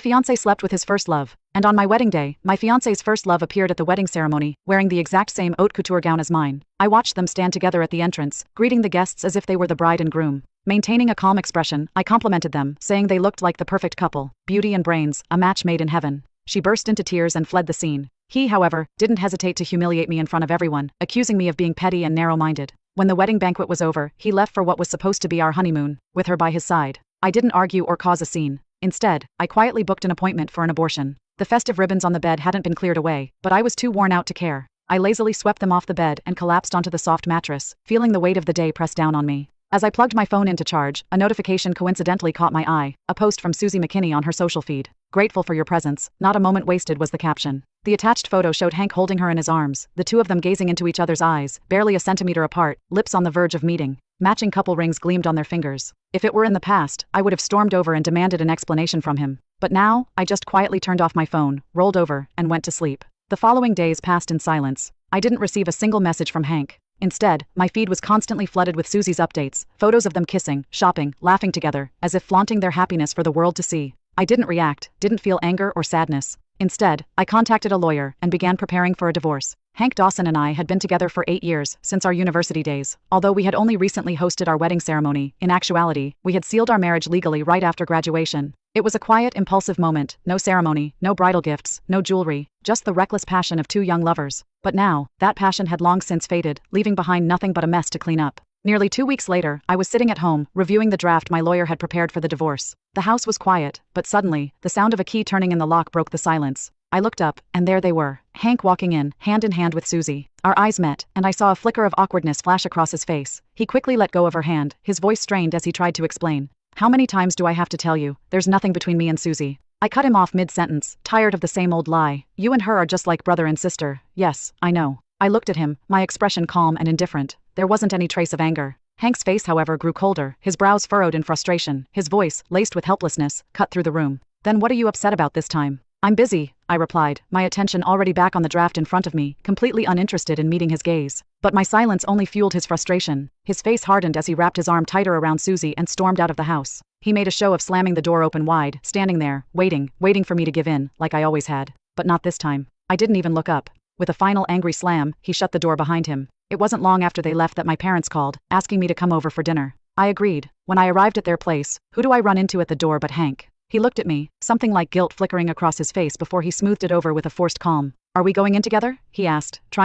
Fiancé slept with his first love, and on my wedding day, my fiancé's first love appeared at the wedding ceremony, wearing the exact same haute couture gown as mine. I watched them stand together at the entrance, greeting the guests as if they were the bride and groom. Maintaining a calm expression, I complimented them, saying they looked like the perfect couple, beauty and brains, a match made in heaven. She burst into tears and fled the scene. He, however, didn't hesitate to humiliate me in front of everyone, accusing me of being petty and narrow-minded. When the wedding banquet was over, he left for what was supposed to be our honeymoon, with her by his side. I didn't argue or cause a scene. Instead, I quietly booked an appointment for an abortion. The festive ribbons on the bed hadn't been cleared away, but I was too worn out to care. I lazily swept them off the bed and collapsed onto the soft mattress, feeling the weight of the day press down on me. As I plugged my phone in to charge, a notification coincidentally caught my eye, a post from Susie McKinney on her social feed. "Grateful for your presence, not a moment wasted," was the caption. The attached photo showed Hank holding her in his arms, the two of them gazing into each other's eyes, barely a centimeter apart, lips on the verge of meeting. Matching couple rings gleamed on their fingers. If it were in the past, I would have stormed over and demanded an explanation from him. But now, I just quietly turned off my phone, rolled over, and went to sleep. The following days passed in silence. I didn't receive a single message from Hank. Instead, my feed was constantly flooded with Susie's updates, photos of them kissing, shopping, laughing together, as if flaunting their happiness for the world to see. I didn't react, didn't feel anger or sadness. Instead, I contacted a lawyer and began preparing for a divorce. Hank Dawson and I had been together for 8 years, since our university days. Although we had only recently hosted our wedding ceremony, in actuality, we had sealed our marriage legally right after graduation. It was a quiet, impulsive moment, no ceremony, no bridal gifts, no jewelry, just the reckless passion of two young lovers. But now, that passion had long since faded, leaving behind nothing but a mess to clean up. Nearly 2 weeks later, I was sitting at home, reviewing the draft my lawyer had prepared for the divorce. The house was quiet, but suddenly, the sound of a key turning in the lock broke the silence. I looked up, and there they were, Hank walking in hand with Susie. Our eyes met, and I saw a flicker of awkwardness flash across his face. He quickly let go of her hand, his voice strained as he tried to explain. "How many times do I have to tell you, there's nothing between me and Susie?" I cut him off mid-sentence, tired of the same old lie. "You and her are just like brother and sister." "Yes, I know." I looked at him, my expression calm and indifferent. There wasn't any trace of anger. Hank's face, however, grew colder, his brows furrowed in frustration, his voice, laced with helplessness, cut through the room. "Then what are you upset about this time?" "I'm busy," I replied, my attention already back on the draft in front of me, completely uninterested in meeting his gaze. But my silence only fueled his frustration. His face hardened as he wrapped his arm tighter around Susie and stormed out of the house. He made a show of slamming the door open wide, standing there, waiting for me to give in, like I always had. But not this time. I didn't even look up. With a final angry slam, he shut the door behind him. It wasn't long after they left that my parents called, asking me to come over for dinner. I agreed. When I arrived at their place, who do I run into at the door but Hank? He looked at me, something like guilt flickering across his face before he smoothed it over with a forced calm. "Are we going in together?" he asked, trying